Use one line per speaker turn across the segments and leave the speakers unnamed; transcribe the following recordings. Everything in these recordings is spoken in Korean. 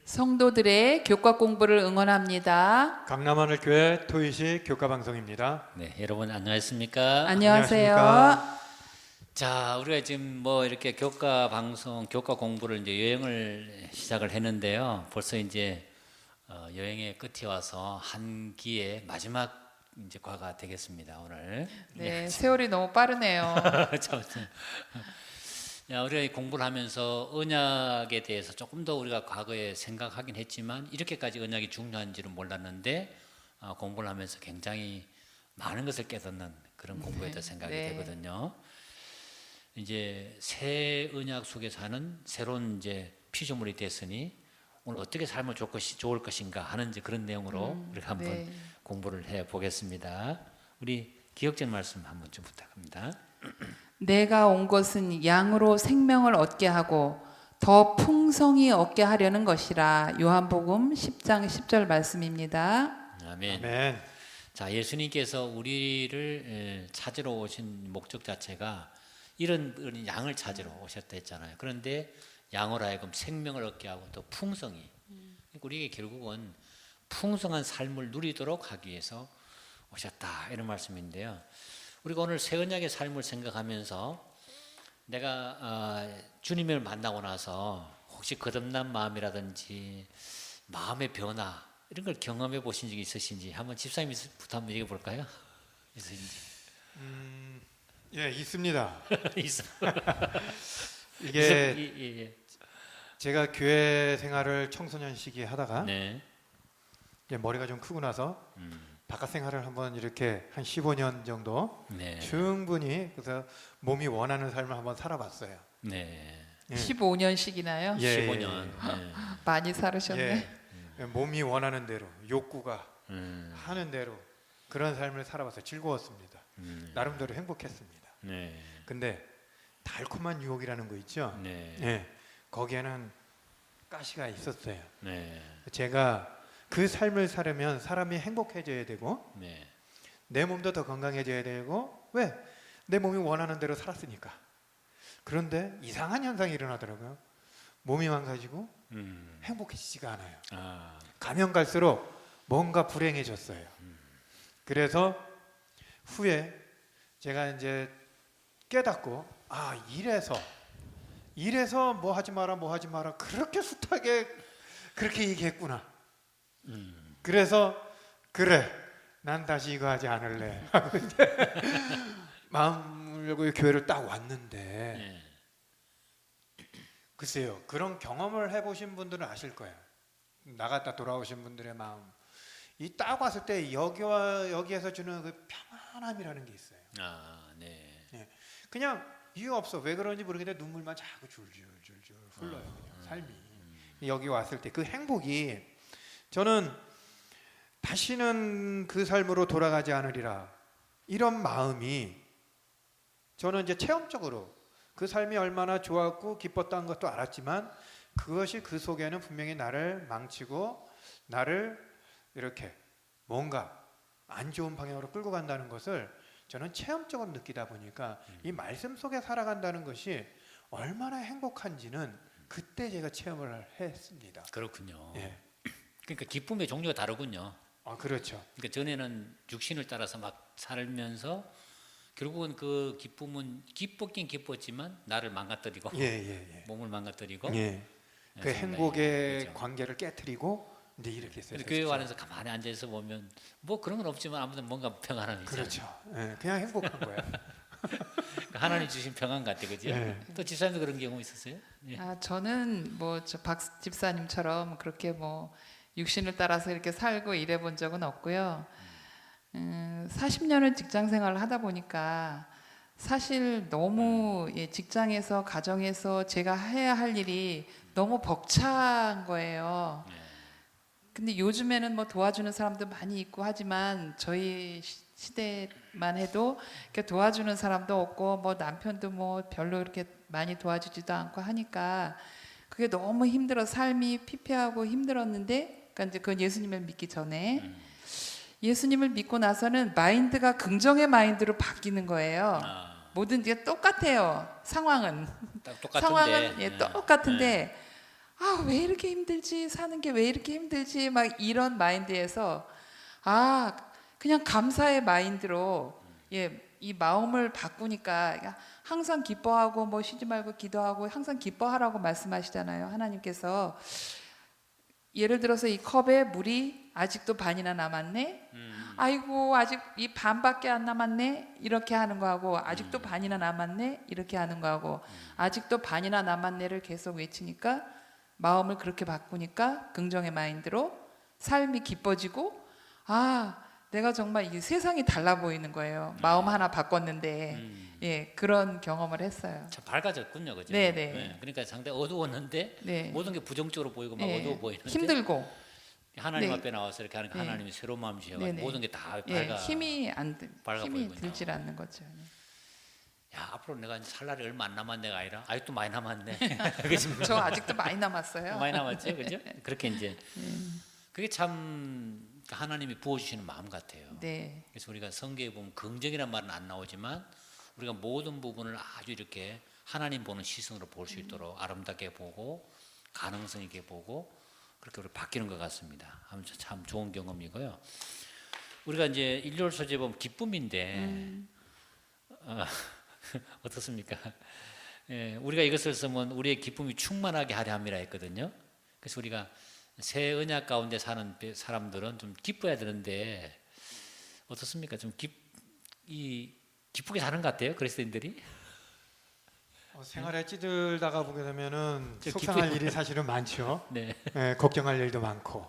성도들의 교과 공부를 응원합니다.
강남하늘교회 토이시 교과방송입니다.
네, 여러분 안녕하십니까?
안녕하세요.
안녕하십니까?
자, 우리가 지금 뭐 이렇게 교과 방송, 교과 공부를 이제 여행을 시작을 했는데요. 벌써 이제 여행의 끝이 와서 한 기의 마지막 이제 과가 되겠습니다. 오늘.
네, 세월이 너무 빠르네요.
참, 야, 우리가 이 공부를 하면서 언약에 대해서 조금 더 우리가 과거에 생각하긴 했지만 이렇게까지 언약이 중요한지는 몰랐는데 공부를 하면서 굉장히 많은 것을 깨닫는 그런 공부였다 생각이
네.
되거든요. 이제 새 언약 속에서 하는 새로운 이제 피조물이 됐으니 오늘 어떻게 삶을 좋을 것인가 하는 이제 그런 내용으로 우리가 한번
네.
공부를 해 보겠습니다. 우리 기억전 말씀 한번 좀 부탁합니다.
내가 온 것은 양으로 생명을 얻게 하고 더 풍성히 얻게 하려는 것이라. 요한복음 10장 10절 말씀입니다.
아멘.
아멘.
자, 예수님께서 우리를 찾으러 오신 목적 자체가 이런 양을 찾으러 오셨다 했잖아요. 그런데 양으로 하여금 생명을 얻게 하고 또 풍성히. 그러니까 우리에게 결국은 풍성한 삶을 누리도록 하기 위해서 오셨다 이런 말씀인데요. 우리가 오늘 새 언약의 삶을 생각하면서 내가 주님을 만나고 나서 혹시 거듭난 마음이라든지 마음의 변화 이런 걸 경험해 보신 적이 있으신지 한번 집사님부터 한번 얘기해 볼까요? 있으신지?
예, 있습니다.
있어.
이게
예.
제가 교회 생활을 청소년 시기에 하다가
네.
이제 머리가 좀 크고 나서 바깥 생활을 한번 이렇게 한 15년 정도
네.
충분히 그래서 몸이 원하는 삶을 한번 살아봤어요.
네.
예.
15년씩이나요?
예,
15년. 네.
많이 살으셨네.
예. 몸이 원하는 대로 욕구가
음.
하는 대로 그런 삶을 살아봤어요. 즐거웠습니다. 나름대로 행복했습니다.
네.
근데 달콤한 유혹이라는 거 있죠?
네.
예. 거기에는 가시가 있었어요.
네.
제가 그 삶을 살려면 사람이 행복해져야 되고
네.
내 몸도 더 건강해져야 되고 왜? 내 몸이 원하는 대로 살았으니까. 그런데 이상한 현상이 일어나더라고요. 몸이 망가지고 행복해지지가 않아요.
아.
가면 갈수록 뭔가 불행해졌어요. 그래서 후에 제가 이제 깨닫고 이래서 뭐 하지 마라 그렇게 숱하게 그렇게 얘기했구나. 그래서 그래 난 다시 이거 하지 않을래 하고 이제 마음을 열고 교회를 딱 왔는데
네.
글쎄요 그런 경험을 해보신 분들은 아실 거예요. 나갔다 돌아오신 분들의 마음 이 딱 왔을 때 여기에서 주는 그 평안함이라는 게 있어요.
아, 네.
예. 그냥 이유 없어. 왜 그런지 모르겠는데 눈물만 자꾸 줄줄 흘러요. 그냥 삶이. 여기 왔을 때 그 행복이 저는 다시는 그 삶으로 돌아가지 않으리라. 이런 마음이 저는 이제 체험적으로 그 삶이 얼마나 좋았고 기뻤다는 것도 알았지만 그것이 그 속에는 분명히 나를 망치고 나를 이렇게 뭔가 안 좋은 방향으로 끌고 간다는 것을 저는 체험적으로 느끼다 보니까 이 말씀 속에 살아간다는 것이 얼마나 행복한지는 그때 제가 체험을 했습니다.
그렇군요.
예.
그러니까 기쁨의 종류가 다르군요.
그렇죠.
그러니까 전에는 육신을 따라서 막 살면서 결국은 그 기쁨은 기뻤긴 기뻤지만 나를 망가뜨리고
예.
몸을 망가뜨리고
예. 그
상당히
행복의
그렇죠.
관계를 깨뜨리고 이제 이렇게 했어요.
교회 안에서 가만히 앉아 있어 보면 뭐 그런 건 없지만 아무튼 뭔가 평안함이 있잖아요.
그렇죠. 예. 그냥 행복한 거예요.
그러니까 하나님 주신 평안 같아, 그죠?
예.
또 집사님도 그런 경우 있었어요? 예.
저는 뭐 저 박 집사님처럼 그렇게 뭐 육신을 따라서 이렇게 살고 이래 본 적은 없고요. 40년을 직장 생활을 하다 보니까 사실 너무 직장에서 가정에서 제가 해야 할 일이 너무 벅찬 거예요. 근데 요즘에는 뭐 도와주는 사람도 많이 있고 하지만 저희 시대만 해도 이렇게 도와주는 사람도 없고 뭐 남편도 뭐 별로 이렇게 많이 도와주지도 않고 하니까 그게 너무 힘들어 삶이 피폐하고 힘들었는데 그러니까 이제 그건 예수님을 믿기 전에 예수님을 믿고 나서는 마인드가 긍정의 마인드로 바뀌는 거예요. 모든 게 똑같아요. 상황은
딱 똑같은데.
상황은 똑같은데 아, 왜 이렇게 힘들지? 사는 게 왜 이렇게 힘들지? 막 이런 마인드에서 아, 그냥 감사의 마인드로 이 마음을 바꾸니까 항상 기뻐하고 뭐 쉬지 말고 기도하고 항상 기뻐하라고 말씀하시잖아요. 하나님께서 예를 들어서 이 컵에 물이 아직도 반이나 남았네. 아이고 아직 이 반밖에 안 남았네. 이렇게 하는 거하고 아직도 반이나 남았네. 이렇게 하는 거하고 아직도 반이나 남았네를 계속 외치니까 마음을 그렇게 바꾸니까 긍정의 마인드로 삶이 기뻐지고 아 내가 정말 이 세상이 달라 보이는 거예요. 마음 하나 바꿨는데 예 그런 경험을 했어요.
참 밝아졌군요, 그죠?
네네.
네, 그러니까 상당히 어두웠는데
네.
모든 게 부정적으로 보이고 막
예,
어두워 보이는데
힘들고
하나님
네.
앞에 나와서 이렇게 하니까
네.
하나님이 새로운 마음 주셔가지고
네네.
모든 게 다
예,
밝아.
힘이
밝아
힘이
보이군요.
들질 않는 거죠.
야 앞으로 내가 이제 살 날이 얼마 안 남았네가 아니라 아직도 많이 남았네. 그죠?
저 아직도 많이 남았어요.
많이 남았죠, 그죠? 그렇게 이제 그게 참 하나님이 부어주시는 마음 같아요.
네.
그래서 우리가 성경에 보면 긍정이란 말은 안 나오지만 우리가 모든 부분을 아주 이렇게 하나님 보는 시선으로 볼 수 있도록 아름답게 보고 가능성 있게 보고 그렇게 우리 바뀌는 것 같습니다. 참 좋은 경험이고요. 우리가 이제 일요일 소재 보면 기쁨인데 어떻습니까? 예, 우리가 이것을 쓰면 우리의 기쁨이 충만하게 하려 함이라 했거든요. 그래서 우리가 새 언약 가운데 사는 사람들은 좀 기뻐야 되는데 어떻습니까? 좀 기쁘게 사는 것 같아요, 그리스도인들이.
생활에 찌들다가 보게 되면은
저
속상할 일이 사실은 많죠.
네,
예, 걱정할 일도 많고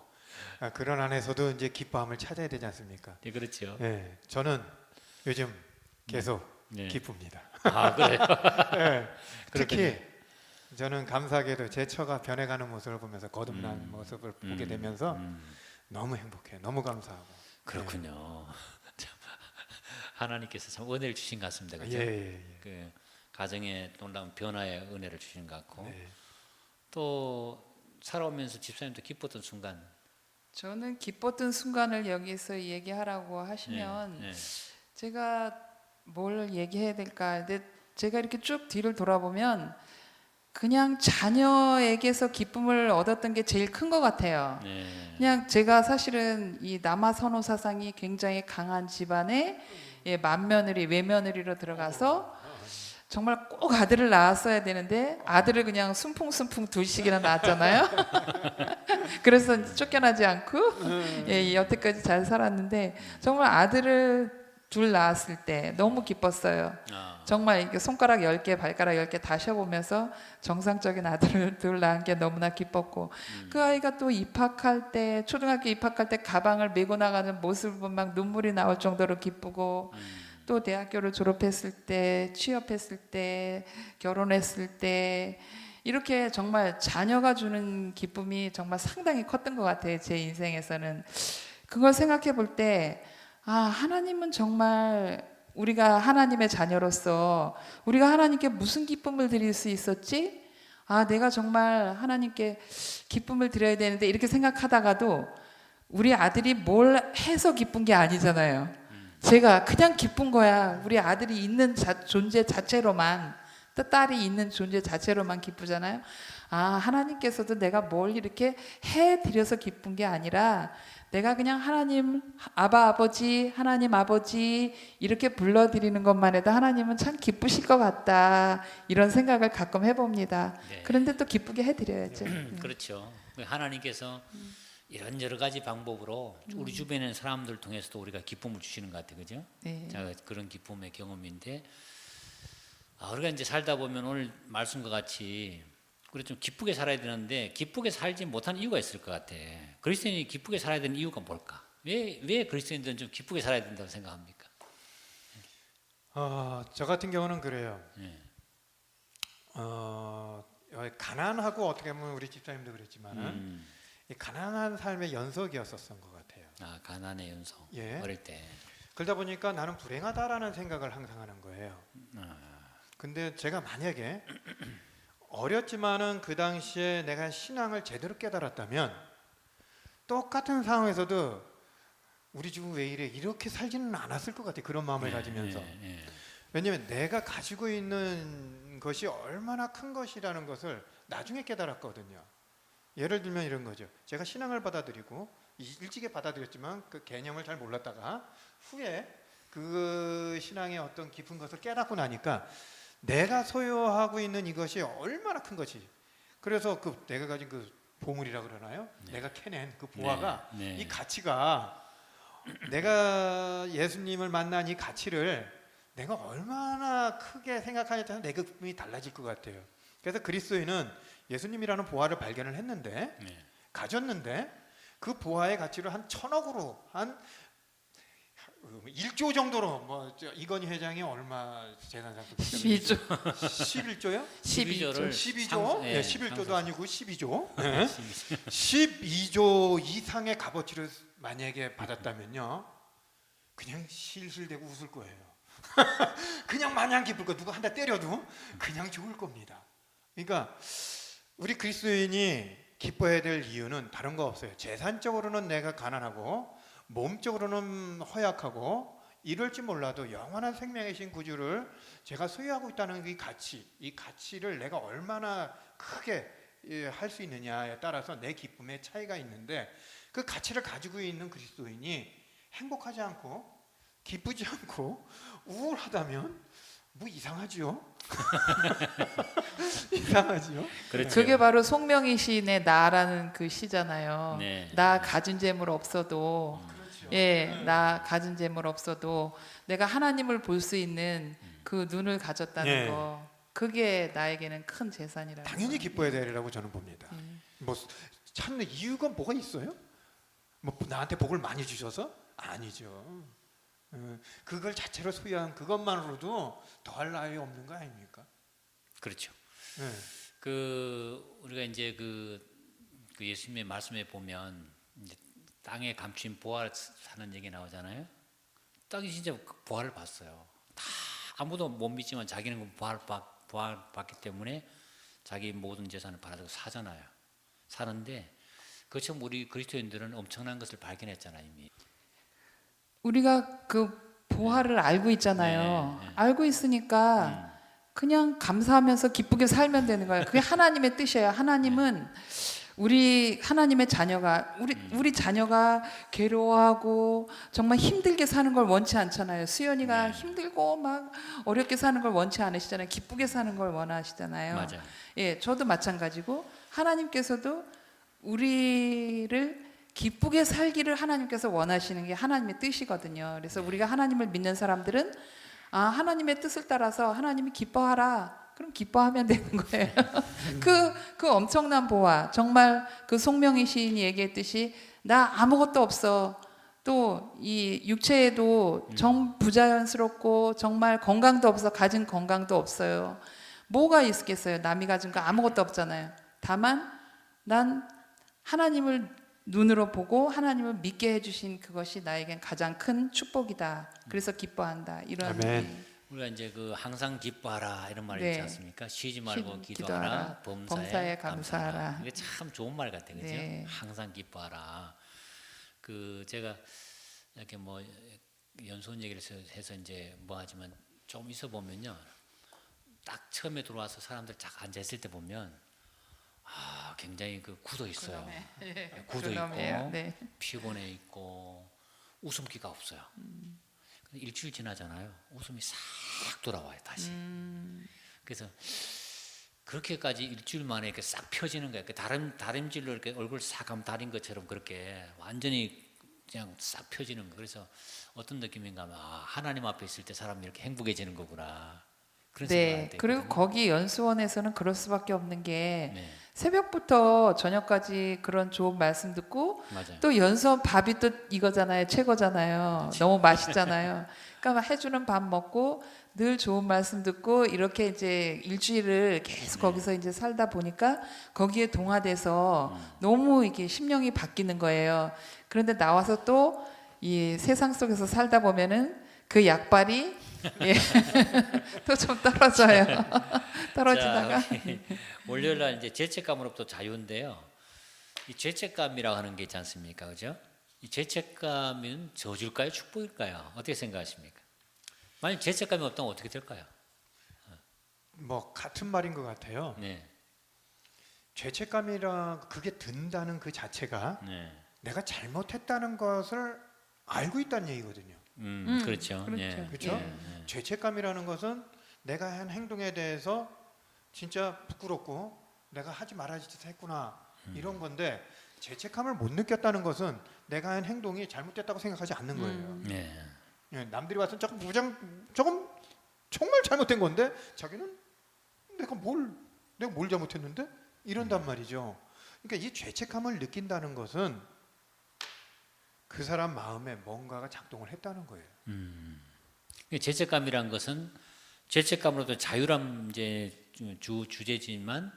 그런 안에서도 이제 기뻐함을 찾아야 되지 않습니까?
네 그렇죠.
예, 저는 요즘 계속
네.
기쁩니다.
아 그래요?
예, 특히 저는 감사하게도 제 처가 변해가는 모습을 보면서 거듭난 모습을 보게 되면서 너무 행복해요. 너무 감사하고.
그렇군요. 참, 하나님께서 참 은혜를 주신 것 같습니다. 그죠?
예.
그 가정에 놀라운 변화의 은혜를 주시는 것 같고
네.
또 살아오면서 집사님도 기뻤던 순간
저는 기뻤던 순간을 여기서 얘기하라고 하시면
네.
제가 뭘 얘기해야 될까? 근데 제가 이렇게 쭉 뒤를 돌아보면 그냥 자녀에게서 기쁨을 얻었던 게 제일 큰 것 같아요.
네.
그냥 제가 사실은 이 남아 선호 사상이 굉장히 강한 집안에 맏며느리, 외며느리로 들어가서 정말 꼭 아들을 낳았어야 되는데 아들을 그냥 순풍순풍 둘씩이나 낳았잖아요. 그래서 쫓겨나지 않고 여태까지 잘 살았는데 정말 아들을 둘 낳았을 때 너무 기뻤어요. 정말 이렇게 손가락 10개, 발가락 10개 다 쉬어보면서 정상적인 아들을 둘 낳은 게 너무나 기뻤고 그 아이가 또 입학할 때 초등학교 입학할 때 가방을 메고 나가는 모습을 보면 막 눈물이 나올 정도로 기쁘고 또 대학교를 졸업했을 때, 취업했을 때, 결혼했을 때 이렇게 정말 자녀가 주는 기쁨이 정말 상당히 컸던 것 같아요. 제 인생에서는. 그걸 생각해 볼 때 아, 하나님은 정말 우리가 하나님의 자녀로서 우리가 하나님께 무슨 기쁨을 드릴 수 있었지? 아, 내가 정말 하나님께 기쁨을 드려야 되는데 이렇게 생각하다가도 우리 아들이 뭘 해서 기쁜 게 아니잖아요. 제가 그냥 기쁜 거야. 우리 아들이 있는 존재 자체로만, 또 딸이 있는 존재 자체로만 기쁘잖아요. 아, 하나님께서도 내가 뭘 이렇게 해드려서 기쁜 게 아니라 내가 그냥 하나님 아버지, 하나님 아버지 이렇게 불러드리는 것만 해도 하나님은 참 기쁘실 것 같다. 이런 생각을 가끔 해봅니다.
네.
그런데 또 기쁘게 해드려야죠.
그렇죠. 하나님께서 이런 여러 가지 방법으로 우리 주변에 있는 사람들 통해서도 우리가 기쁨을 주시는 것 같아요, 그죠?
네.
자, 그런 기쁨의 경험인데, 우리가 이제 살다 보면 오늘 말씀과 같이 우리 좀 기쁘게 살아야 되는데 기쁘게 살지 못하는 이유가 있을 것 같아. 그리스도인이 기쁘게 살아야 되는 이유가 뭘까? 왜 그리스도인들은 좀 기쁘게 살아야 된다고 생각합니까?
저 같은 경우는 그래요.
네.
가난하고 어떻게 보면 우리 집사님도 그랬지만은 이 가난한 삶의 연속이었었던 것 같아요.
가난의 연속.
예.
어릴 때.
그러다 보니까 나는 불행하다라는 생각을 항상 하는 거예요. 근데 제가 만약에 어렸지만은 그 당시에 내가 신앙을 제대로 깨달았다면 똑같은 상황에서도 우리 집은 왜 이래 이렇게 살지는 않았을 것 같아요. 그런 마음을 가지면서. 왜냐하면 내가 가지고 있는 것이 얼마나 큰 것이라는 것을 나중에 깨달았거든요. 예를 들면 이런 거죠. 제가 신앙을 받아들이고 일찍이 받아들였지만 그 개념을 잘 몰랐다가 후에 그 신앙의 어떤 깊은 것을 깨닫고 나니까 내가 소유하고 있는 이것이 얼마나 큰 것이. 그래서 그 내가 가진 그 보물이라 그러나요? 내가 캐낸 그 보화가
네, 네.
이 가치가 내가 예수님을 만난 이 가치를 내가 얼마나 크게 생각하냐에 따라서 내 기쁨이 달라질 것 같아요. 그래서 그리스도인은 예수님이라는 보화를 발견을 했는데
네.
가졌는데 그 보화의 가치를 한 1,000억으로 한 1조 정도로 이건희 회장이 얼마 재산 상승
12조.
11조요?
12조를
12조?
네,
네, 11조도
상승.
아니고 12조. 네. 12조 이상의 값어치를 만약에 받았다면요, 그냥 실실대고 웃을 거예요. 그냥 마냥 기쁠 거. 누가 한 대 때려도 그냥 좋을 겁니다. 그러니까 우리 그리스도인이 기뻐해야 될 이유는 다른 거 없어요. 재산적으로는 내가 가난하고 몸적으로는 허약하고 이럴지 몰라도 영원한 생명의 신 구주를 제가 소유하고 있다는 이 가치, 이 가치를 내가 얼마나 크게 할 수 있느냐에 따라서 내 기쁨의 차이가 있는데, 그 가치를 가지고 있는 그리스도인이 행복하지 않고 기쁘지 않고 우울하다면 뭐 이상하지요? 이상하지요?
그렇죠.
그게 바로 송명희 시인의 나라는 그 시잖아요.
네.
나 가진 재물 없어도
그렇죠.
예, 나 가진 재물 없어도 내가 하나님을 볼 수 있는 그 눈을 가졌다는
예.
거, 그게 나에게는 큰 재산이라는
당연히
거예요.
기뻐해야 되리라고 저는 봅니다. 뭐 찾는 이유가 뭐가 있어요? 뭐 나한테 복을 많이 주셔서? 아니죠. 그걸 자체로 소유한 그것만으로도 더할 나위 없는 거 아닙니까?
그렇죠.
네.
그 우리가 이제 그 예수님의 말씀에 보면 이제 땅에 감춘 보화를 사는 얘기 나오잖아요. 땅이 진짜 그 보화를 봤어요. 다 아무도 못 믿지만 자기는 그 보화를 봤기 때문에 자기 모든 재산을 팔아서 사잖아요. 사는데 그처럼 우리 그리스도인들은 엄청난 것을 발견했잖아요, 이미.
우리가 그 보화를 알고 있잖아요.
네, 네.
알고 있으니까 그냥 감사하면서 기쁘게 살면 되는 거예요. 그게 하나님의 뜻이에요. 하나님은 우리 하나님의 자녀가 우리 자녀가 괴로워하고 정말 힘들게 사는 걸 원치 않잖아요. 수연이가
네.
힘들고 막 어렵게 사는 걸 원치 않으시잖아요. 기쁘게 사는 걸 원하시잖아요.
맞아요.
예, 저도 마찬가지고 하나님께서도 우리를 기쁘게 살기를 하나님께서 원하시는 게 하나님의 뜻이거든요. 그래서 우리가 하나님을 믿는 사람들은 하나님의 뜻을 따라서 하나님이 기뻐하라. 그럼 기뻐하면 되는 거예요. 그 엄청난 보화, 정말 그 송명희 시인이 얘기했듯이 나 아무것도 없어. 또 이 육체에도 정 부자연스럽고 정말 건강도 없어. 가진 건강도 없어요. 뭐가 있겠어요? 남이 가진 거 아무것도 없잖아요. 다만 난 하나님을 눈으로 보고 하나님을 믿게 해주신 그것이 나에겐 가장 큰 축복이다. 그래서 기뻐한다. 이런
아멘.
우리가 이제 그 항상 기뻐하라 이런 말
네.
있지 않습니까? 쉬지 말고
쉬-
기도하라,
기도하라,
범사에
범사에
감사하라.
감사하라.
이게 참 좋은 말 같아요, 그죠?
네.
항상 기뻐하라. 그 제가 이렇게 뭐 연수원 얘기를 해서 이제 뭐 하지만 좀 있어 보면요, 딱 처음에 들어와서 사람들 쫙 앉아 있을 때 보면 굉장히 그 굳어 있어요. 굳어
그놈이에요.
있고
네.
피곤해 있고 웃음기가 없어요. 근데 일주일 지나잖아요. 웃음이 싹 돌아와요 다시. 그래서 그렇게까지 일주일 만에 이렇게 싹 펴지는 거예요. 다림질로 이렇게 얼굴 싹 하면 다린 것처럼 그렇게 완전히 그냥 싹 펴지는 거. 그래서 어떤 느낌인가 하면 하나님 앞에 있을 때 사람이 이렇게 행복해지는 거구나. 그런 생각을
네.
할 때.
그리고 거기 연수원에서는 그럴 수밖에 없는 게
네,
새벽부터 저녁까지 그런 좋은 말씀 듣고
맞아요.
또 연수원 밥이 또 이거잖아요. 최고잖아요. 너무 맛있잖아요. 그러니까 막 해주는 밥 먹고 늘 좋은 말씀 듣고 이렇게 이제 일주일을 계속 거기서 이제 살다 보니까 거기에 동화돼서 너무 이게 심령이 바뀌는 거예요. 그런데 나와서 또 이 세상 속에서 살다 보면은 그 약발이 예. 또 좀 떨어져요. 떨어지다가
자, 월요일 날 이제 죄책감으로부터 자유인데요. 이 죄책감이라고 하는 게 있지 않습니까, 그죠? 이 죄책감은 저주일까요, 축복일까요? 어떻게 생각하십니까? 만약 죄책감이 없다면 어떻게 될까요?
뭐 같은 말인 것 같아요.
네,
죄책감이라 그게 든다는 그 자체가
네.
내가 잘못했다는 것을 알고 있다는 얘기거든요.
그렇죠.
그렇죠.
예.
그렇죠?
예.
죄책감이라는 것은 내가 한 행동에 대해서 진짜 부끄럽고 내가 하지 말아야 했구나 이런 건데, 죄책감을 못 느꼈다는 것은 내가 한 행동이 잘못됐다고 생각하지 않는 거예요.
예.
예, 남들이 봐서 조금 정말 잘못된 건데 자기는 내가 뭘 잘못했는데 이런단 말이죠. 그러니까 이 죄책감을 느낀다는 것은 그 사람 마음에 뭔가가 작동을 했다는 거예요.
죄책감이란 것은 죄책감으로도 자유란 이제 주제지만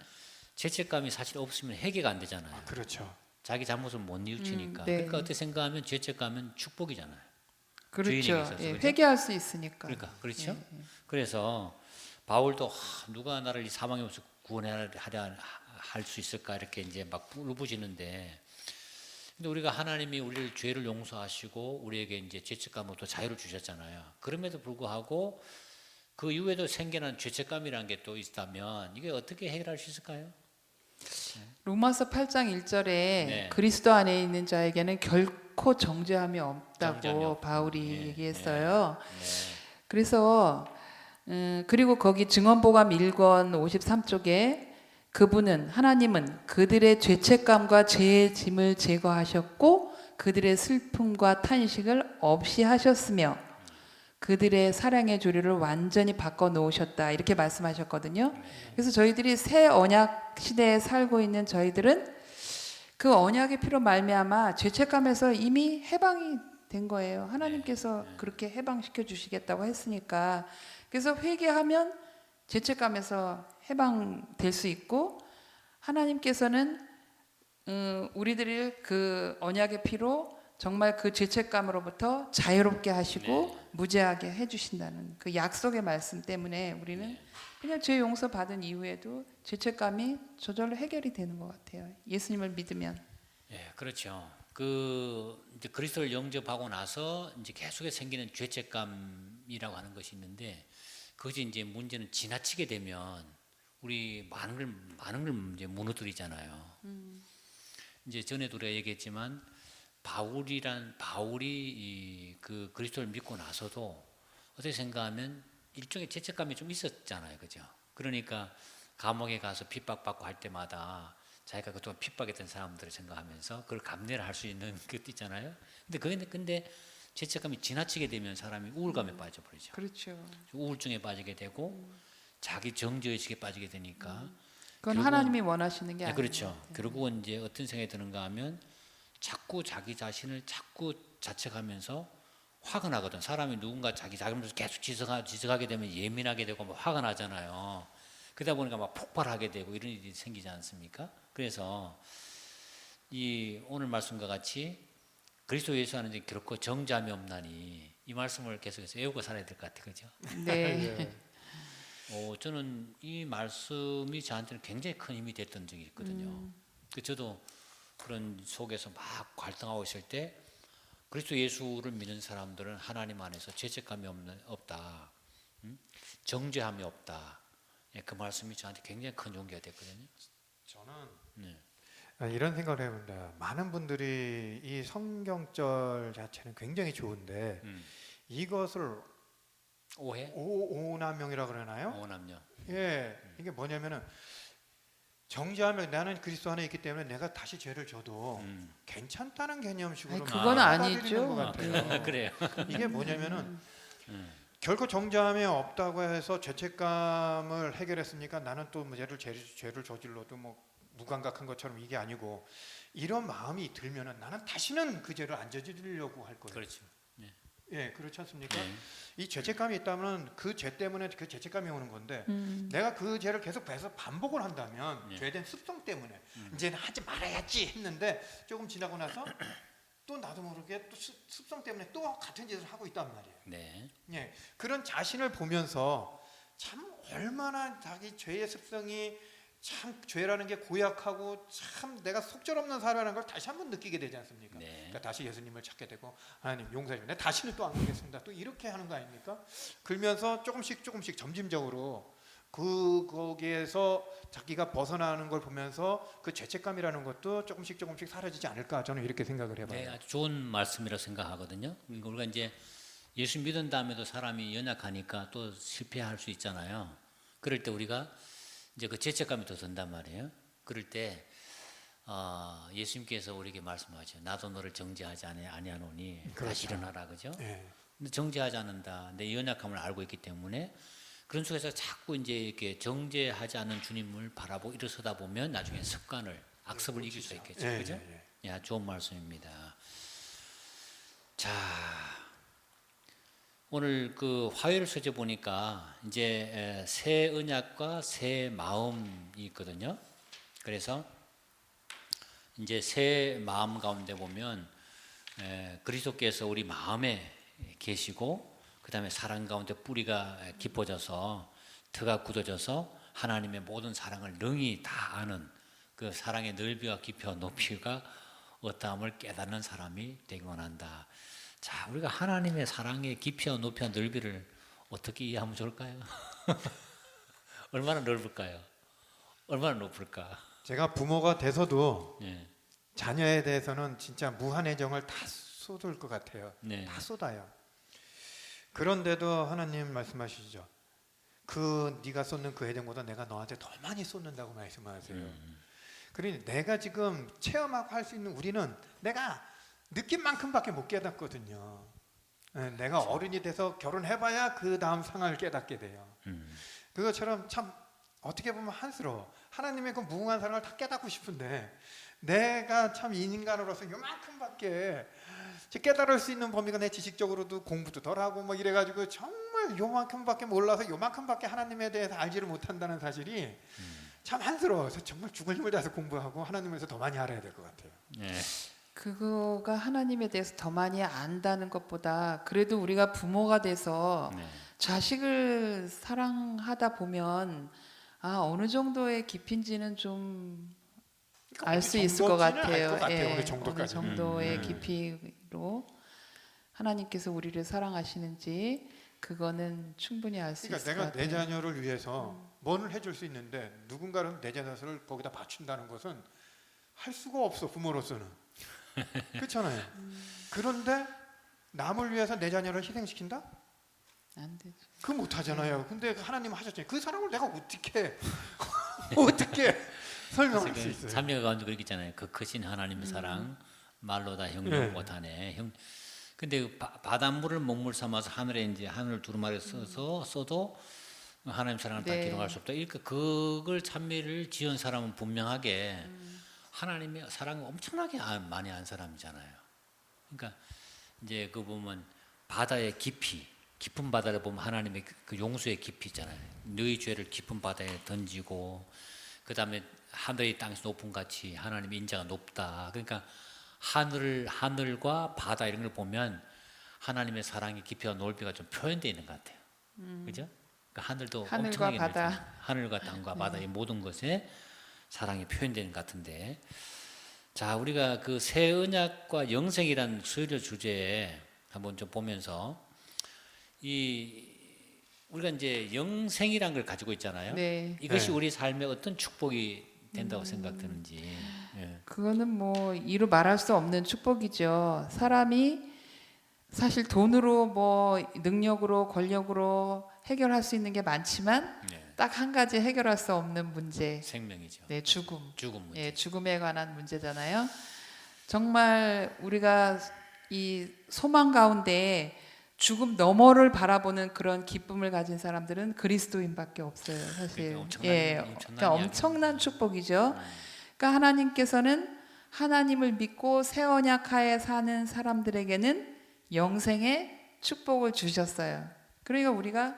죄책감이 사실 없으면 해결가 안 되잖아요.
그렇죠.
자기 잘못을 못 뉘우치니까.
네.
그러니까 어떻게 생각하면 죄책감은 축복이잖아요. 주인에게
그렇죠.
있어서,
예,
그죠?
회개할 수 있으니까.
그러니까 그렇죠.
예, 예.
그래서 바울도 누가 나를 이 사망의 몸에서 구원하려 할 수 있을까 이렇게 이제 막 울부짖는데, 근데 우리가 하나님이 우리를 죄를 용서하시고 우리에게 이제 죄책감으로부터 자유를 주셨잖아요. 그럼에도 불구하고 그 이후에도 생겨난 죄책감이라는 게 또 있다면 이게 어떻게 해결할 수 있을까요?
로마서 8장 1절에
네.
그리스도 안에 있는 자에게는 결코 정죄함이 없다고
정죄함이 없다.
바울이
예,
얘기했어요.
네.
그래서 그리고 거기 증언보감 1권 53쪽에 그분은 하나님은 그들의 죄책감과 죄의 짐을 제거하셨고 그들의 슬픔과 탄식을 없이 하셨으며 그들의 사랑의 조류를 완전히 바꿔 놓으셨다 이렇게 말씀하셨거든요. 그래서 저희들이 새 언약 시대에 살고 있는 저희들은 그 언약의 피로 말미암아 죄책감에서 이미 해방이 된 거예요. 하나님께서 그렇게 해방시켜 주시겠다고 했으니까. 그래서 회개하면 죄책감에서 해방될 수 있고, 하나님께서는 우리들을 그 언약의 피로 정말 그 죄책감으로부터 자유롭게 하시고 무죄하게 해주신다는 그 약속의 말씀 때문에 우리는 그냥 죄 용서 받은 이후에도 죄책감이 저절로 해결이 되는 것 같아요. 예수님을 믿으면.
예, 그렇죠. 그 이제 그리스도를 영접하고 나서 이제 계속해서 생기는 죄책감이라고 하는 것이 있는데, 그것이 이제 문제는 지나치게 되면 우리 많은 걸 이제 무너뜨리잖아요. 이제 전에도 우리가 얘기했지만 바울이 그 그리스도를 믿고 나서도 어떻게 생각하면 일종의 죄책감이 좀 있었잖아요, 그죠? 그러니까 감옥에 가서 핍박받고 할 때마다 자기가 그동안 핍박했던 사람들을 생각하면서 그걸 감내를 할 수 있는 것도 있잖아요. 근데 죄책감이 지나치게 되면 사람이 우울감에 빠져버리죠.
그렇죠.
우울증에 빠지게 되고 자기 정죄의식에 빠지게 되니까
그건
결국은-
하나님이 원하시는 게
네,
아니에요.
그렇죠. 결국은 이제 어떤 생각이 드는가 하면 자꾸 자기 자신을 자꾸 자책하면서 화가 나거든. 사람이 누군가 자기 잘못을 계속 지적하게 되면 예민하게 되고 막 화가 나잖아요. 그러다 보니까 막 폭발하게 되고 이런 일이 생기지 않습니까? 그래서 이 오늘 말씀과 같이 그리스도 예수 안에 이제 결코 정죄함이 없나니, 이 말씀을 계속해서 외우고 살아야 될 것 같아요, 그죠?
네.
저는 이 말씀이 저한테는 굉장히 큰 힘이 됐던 적이 있거든요. 저도 그런 속에서 막 갈등하고 있을 때 그리스도 예수를 믿는 사람들은 하나님 안에서 죄책감이 없다, 정죄함이 없다. 예, 그 말씀이 저한테 굉장히 큰 용기가 됐거든요.
저는
네.
이런 생각을 해봅니다. 많은 분들이 이 성경절 자체는 굉장히 좋은데 이것을
오해?
오남용이라 그러나요?
오남녀.
예, 이게 뭐냐면은 정죄하면 나는 그리스도 안에 있기 때문에 내가 다시 죄를 져도 괜찮다는 개념식으로
아니, 그건
받아들이는
아니죠.
것 같아요.
그래요.
이게 뭐냐면은 결코 정죄함이 없다고 해서 죄책감을 해결했으니까 나는 또 뭐 죄를 저질러도 뭐 무감각한 것처럼 이게 아니고, 이런 마음이 들면은 나는 다시는 그 죄를 안 저지르려고 할 거예요.
그렇죠.
예, 그렇지 않습니까?
네.
이 죄책감이 있다면 그 죄 때문에 그 죄책감이 오는 건데, 내가 그 죄를 계속 반복을 한다면
네.
죄된 습성 때문에 이제는 하지 말아야지 했는데 조금 지나고 나서 또 나도 모르게 또 습성 때문에 또 같은 짓을 하고 있단 말이에요.
네.
예, 그런 자신을 보면서 참 얼마나 자기 죄의 습성이 참 죄라는 게 고약하고 참 내가 속절없는 사람이라는 걸 다시 한번 느끼게 되지 않습니까?
네.
그러니까 다시 예수님을 찾게 되고, 하나님 용서해 주세요. 다시는 또 안 그러겠습니다. 또 이렇게 하는 거 아닙니까? 그러면서 조금씩 점진적으로 거기에서 자기가 벗어나는 걸 보면서 그 죄책감이라는 것도 조금씩 사라지지 않을까 저는 이렇게 생각을 해봐요.
네, 아주 좋은 말씀이라고 생각하거든요. 그러니까 우리가 이제 예수 믿은 다음에도 사람이 연약하니까 또 실패할 수 있잖아요. 그럴 때 우리가 이제 그 죄책감이 더 든단 말이에요. 그럴 때 예수님께서 우리에게 말씀하죠. 나도 너를 정죄하지 아니하노니 다시
그렇죠.
일어나라, 그죠?
예.
근데 정죄하지 않는다. 내 연약함을 알고 있기 때문에 그런 속에서 자꾸 이제 이렇게 정죄하지 않는 주님을 바라보고 일어서다 보면 나중에 습관을 악습을 이길 수 있겠죠,
예,
그죠?
예,
야, 좋은 말씀입니다. 자, 오늘 그 화요일 서재 보니까 이제 새 언약과 새 마음이 있거든요. 그래서 이제 새 마음 가운데 보면 그리스도께서 우리 마음에 계시고 그 다음에 사랑 가운데 뿌리가 깊어져서 터가 굳어져서 하나님의 모든 사랑을 능히 다 아는 그 사랑의 넓이와 깊이와 높이가 어떠함을 깨닫는 사람이 되기 원한다. 자, 우리가 하나님의 사랑의 깊이와 높이와 넓이를 어떻게 이해하면 좋을까요? 얼마나 넓을까요? 얼마나 높을까?
제가 부모가 돼서도
네.
자녀에 대해서는 진짜 무한 애정을 다 쏟을 것 같아요.
네.
다 쏟아요. 그런데도 하나님 말씀하시죠. 네가 쏟는 그 애정보다 내가 너한테 더 많이 쏟는다고 말씀하세요. 그러니 내가 지금 체험하고 할 수 있는 우리는 내가 느낀 만큼밖에 못 깨닫거든요. 내가 어른이 돼서 결혼해봐야 그 다음 상황을 깨닫게 돼요. 그것처럼 참 어떻게 보면 한스러워. 하나님의 그 무궁한 사랑을 다 깨닫고 싶은데 내가 참 인간으로서 요만큼밖에 깨달을 수 있는 범위가 내 지식적으로도 공부도 덜하고 뭐 이래가지고 정말 요만큼밖에 몰라서 요만큼밖에 하나님에 대해서 알지를 못한다는 사실이 참 한스러워서 정말 죽을 힘을 다해서 공부하고 하나님에서 더 많이 알아야 될 것 같아요.
네.
그거가 하나님에 대해서 더 많이 안다는 것보다 그래도 우리가 부모가 돼서
네.
자식을 사랑하다 보면 어느 정도의 깊이인지는 좀 알 수 있을 것 같아요.
어느
어느
정도까지.
정도의 깊이로 하나님께서 우리를 사랑하시는지 그거는 충분히 알 수
그러니까
있을 것
내가 내
같아요.
자녀를 위해서 뭐를 해줄 수 있는데 누군가는 내 자녀를 거기다 바친다는 것은 할 수가 없어 부모로서는. 그렇잖아요. 그런데 남을 위해서 내 자녀를 희생시킨다?
안 되죠.
그거 못하잖아요. 근데 하나님 하셨잖아요. 그 사랑을 내가 어떻게 어떻게 설명할 수 있어요?
삼녀 가운데 그렇게 있잖아요. 그 크신 하나님의 사랑 말로 다 형용 못하네. 근데 그 바닷물을 먹물 삼아서 하늘에 이제 하늘 두루마리 써도 하나님 사랑을 다
네.
기록할 수 없다. 그러니까 그걸 찬미를 지은 사람은 분명하게 하나님의 사랑을 엄청나게 많이 안 사람이잖아요. 그러니까 이제 그 보면 바다의 깊이, 깊은 바다를 보면 하나님의 그 용서의 깊이 있잖아요. 너희 죄를 깊은 바다에 던지고 그 다음에 하늘이 땅에서 높은 같이 하나님의 인자가 높다. 그러니까 하늘과 바다 이런 걸 보면 하나님의 사랑의 깊이와 넓이가 좀 표현되어 있는 것 같아요. 그죠? 그러니까 하늘도
하늘과
엄청나게
바다.
넓잖아요. 하늘과 땅과 바다 이 모든 것에 사랑이 표현되는 것 같은데, 자, 우리가 그 새 언약과 영생이라는 수요일 주제에 한번 좀 보면서 우리가 이제 영생이란 걸 가지고 있잖아요.
네.
이것이
네.
우리 삶에 어떤 축복이 된다고 생각되는지. 예.
그거는 뭐 이루 말할 수 없는 축복이죠. 사람이 사실 돈으로 뭐 능력으로 권력으로 해결할 수 있는 게 많지만
네.
딱 한 가지 해결할 수 없는 문제.
생명이죠.
네, 죽음.
죽음 문제.
예, 죽음에 관한 문제잖아요. 정말 우리가 이 소망 가운데 죽음 너머를 바라보는 그런 기쁨을 가진 사람들은 그리스도인밖에 없어요, 사실. 그러니까 엄청난 축복이죠. 그러니까 하나님께서는 하나님을 믿고 새 언약하에 사는 사람들에게는 영생의 축복을 주셨어요. 그러니까 우리가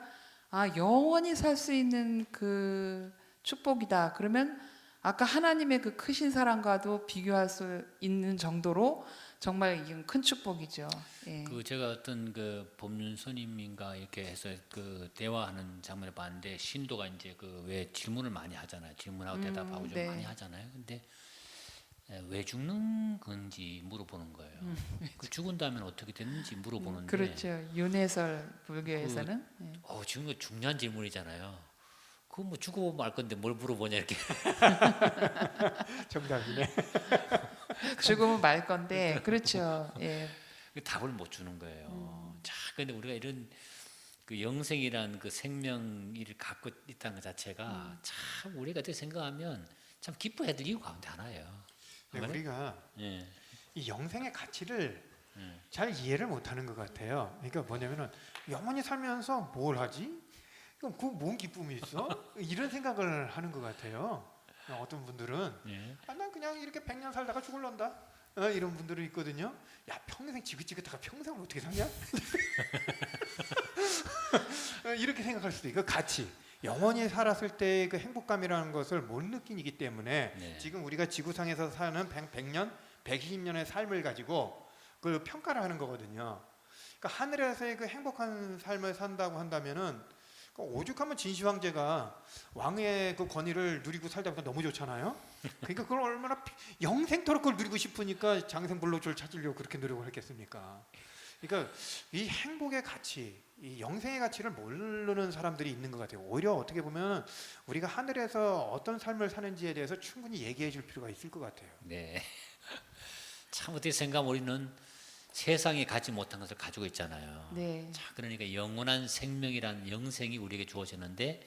영원히 살 수 있는 그 축복이다. 그러면 아까 하나님의 그 크신 사랑과도 비교할 수 있는 정도로 정말 이건 큰 축복이죠. 예.
그 제가 어떤 그 법륜 스님인가 이렇게 해서 그 대화하는 장면을 봤는데 신도가 이제 그 왜 질문을 많이 하잖아요. 질문하고 대답하고 좀
네.
많이 하잖아요. 근데 왜 죽는 건지 물어보는 거예요. 그 죽은 다음에 어떻게 됐는지 물어보는데.
그렇죠. 윤회설 불교에서는. 예.
지금 그 중요한 질문이잖아요. 그거 뭐 죽어보면 알 건데 뭘 물어보냐 이렇게.
정답이네.
죽으면 말 건데 그렇죠. 예.
답을 못 주는 거예요. 자, 근데 우리가 이런 그 영생이란 그 생명을 갖고 있다는 것 자체가 참 우리가 어떻게 생각하면 참 기뻐해야 될 이유가 가운데 하나예요.
네, 우리가
예.
이 영생의 가치를
예.
잘 이해를 못하는 것 같아요. 그러니까 뭐냐면은 영원히 살면서 뭘 하지? 그럼 그 뭔 기쁨이 있어? 이런 생각을 하는 것 같아요. 어떤 분들은
예.
난 그냥 이렇게 100년 살다가 죽을런다. 이런 분들이 있거든요. 야, 평생 지긋지긋하가 평생을 어떻게 사냐? 이렇게 생각할 수도 있고 가치. 영원히 살았을 때 그 행복감이라는 것을 못 느끼기 때문에
네.
지금 우리가 지구상에서 사는 100년, 120년의 삶을 가지고 그 평가를 하는 거거든요. 그러니까 하늘에서의 그 행복한 삶을 산다고 한다면은 오죽하면 진시 황제가 왕의 그 권위를 누리고 살다 보니까 너무 좋잖아요. 그러니까 그걸 얼마나 영생토록 그걸 누리고 싶으니까 장생불로초를 찾으려고 그렇게 노력을 했겠습니까? 그러니까 이 행복의 가치, 이 영생의 가치를 모르는 사람들이 있는 것 같아요. 오히려 어떻게 보면 우리가 하늘에서 어떤 삶을 사는지에 대해서 충분히 얘기해 줄 필요가 있을 것 같아요.
네. 참 어떻게 생각하면 우리는 세상에 가지 못한 것을 가지고 있잖아요.
네.
자, 그러니까 영원한 생명이란 영생이 우리에게 주어지는데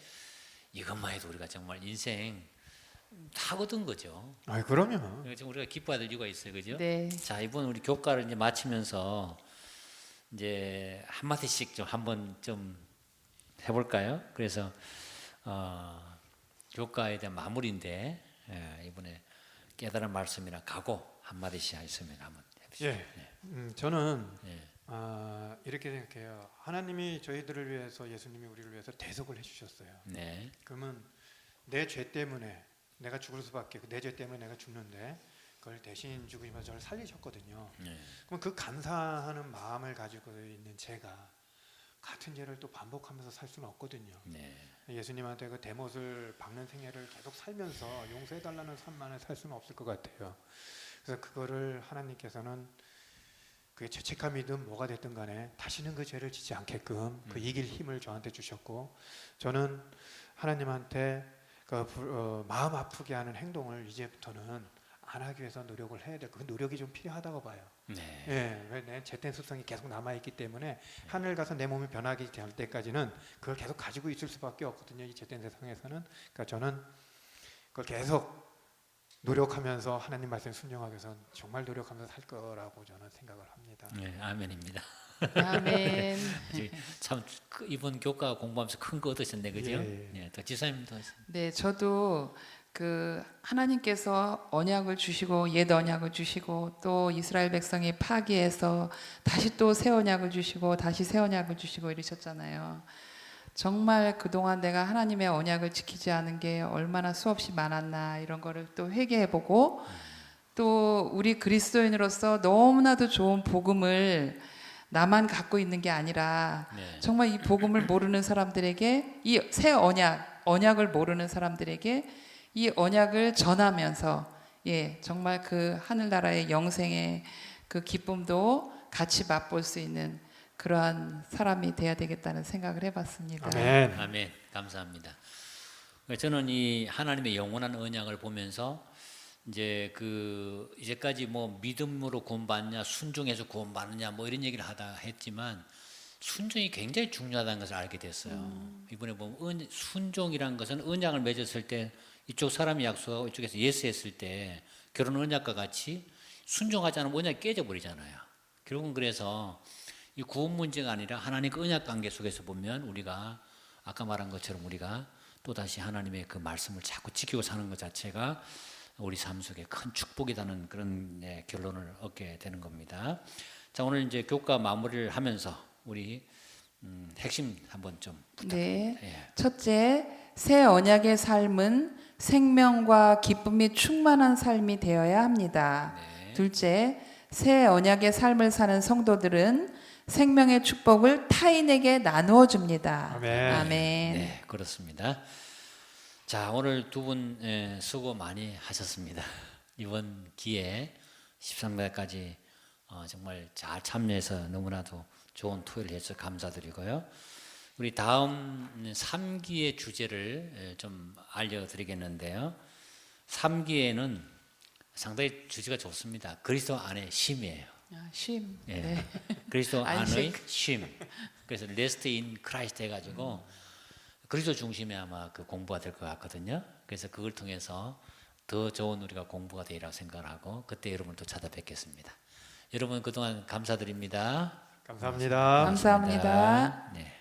이것만 해도 우리가 정말 인생 다 얻은 거죠.
아, 그럼요.
그래서 우리가 기뻐해야 될 이유가 있어요, 그죠?
네.
자, 이번 우리 교과를 이제 마치면서 이제 한 마디씩 좀 한번 좀 해볼까요? 그래서 교과에 대한 마무리인데 이번에 깨달은 말씀이나 각오 한 마디씩 있으면 한번 해보시죠.
예. 저는
예.
이렇게 생각해요. 하나님이 저희들을 위해서, 예수님이 우리를 위해서 대속을 해주셨어요.
네.
그러면 내 죄 때문에 내가 죽을 수밖에, 내 죄 때문에 내가 죽는데 그걸 대신 죽으시면서 저를 살리셨거든요.
네.
그럼 그 감사하는 마음을 가지고 있는 제가 같은 죄를 또 반복하면서 살 수는 없거든요.
네.
예수님한테 그 대못을 박는 생애를 계속 살면서 용서해달라는 삶만을 살 수는 없을 것 같아요. 그래서 그거를 하나님께서는 그게 죄책감이든 뭐가 됐든 간에 다시는 그 죄를 짓지 않게끔 그 이길 힘을 저한테 주셨고, 저는 하나님한테 마음 아프게 하는 행동을 이제부터는 안 하기 위해서 노력을 해야 될 그 노력이 좀 필요하다고 봐요.
네.
예, 왜 내 죄된 습성이 계속 남아있기 때문에 하늘 가서 내 몸이 변하기 될 때까지는 그걸 계속 가지고 있을 수밖에 없거든요. 이 죄된 세상에서는. 그러니까 저는 그걸 계속 노력하면서 하나님 말씀에 순종하기 위해서 정말 노력하면서 살 거라고 저는 생각을 합니다.
네. 아멘입니다.
아멘.
참 이번 교과 공부하면서 큰 거 얻으셨네, 그죠?
예.
네. 또 지사님도
네, 저도 그 하나님께서 언약을 주시고 옛 언약을 주시고 또 이스라엘 백성이 파기해서 다시 또 새 언약을 주시고 다시 새 언약을 주시고 이러셨잖아요. 정말 그동안 내가 하나님의 언약을 지키지 않은 게 얼마나 수없이 많았나 이런 거를 또 회개해보고 또 우리 그리스도인으로서 너무나도 좋은 복음을 나만 갖고 있는 게 아니라
네.
정말 이 복음을 모르는 사람들에게 이 새 언약을 모르는 사람들에게 이 언약을 전하면서 정말 그 하늘나라의 영생의 그 기쁨도 같이 맛볼 수 있는 그러한 사람이 돼야 되겠다는 생각을 해봤습니다.
아멘.
아멘. 감사합니다. 저는 이 하나님의 영원한 언약을 보면서 이제까지 뭐 믿음으로 구원받냐, 순종해서 구원받느냐 뭐 이런 얘기를 하다 했지만 순종이 굉장히 중요하다는 것을 알게 됐어요. 이번에 보면 순종이라는 것은 언약을 맺었을 때 이쪽 사람이 약속하고 이쪽에서 예스했을 때 결혼 언약과 같이 순종하지 않으면 언약이 깨져버리잖아요. 결국은 그래서 이 구원 문제가 아니라 하나님 그 언약 관계 속에서 보면 우리가 아까 말한 것처럼 우리가 또다시 하나님의 그 말씀을 자꾸 지키고 사는 것 자체가 우리 삶 속에 큰 축복이라는 그런 결론을 얻게 되는 겁니다. 자, 오늘 이제 교과 마무리를 하면서 우리 핵심 한번 좀 부탁드립니다.
네. 첫째, 새 언약의 삶은 생명과 기쁨이 충만한 삶이 되어야 합니다.
네.
둘째, 새 언약의 삶을 사는 성도들은 생명의 축복을 타인에게 나누어 줍니다.
아멘.
아멘.
네, 그렇습니다. 자, 오늘 두 분 수고 많이 하셨습니다. 이번 기회에 13회까지 정말 잘 참여해서 너무나도 좋은 토요일 해서 감사드리고요. 우리 다음 3기의 주제를 좀 알려드리겠는데요. 3기에는 상당히 주제가 좋습니다. 그리스도 안의 쉼이에요.
쉼.
예.
네.
그리스도
안식.
안의 쉼. 그래서 rest in Christ 해가지고 그리스도 중심의 아마 그 공부가 될 것 같거든요. 그래서 그걸 통해서 더 좋은 우리가 공부가 되리라고 생각을 하고 그때 여러분을 또 찾아뵙겠습니다. 여러분 그동안 감사드립니다.
감사합니다.
감사합니다.
네.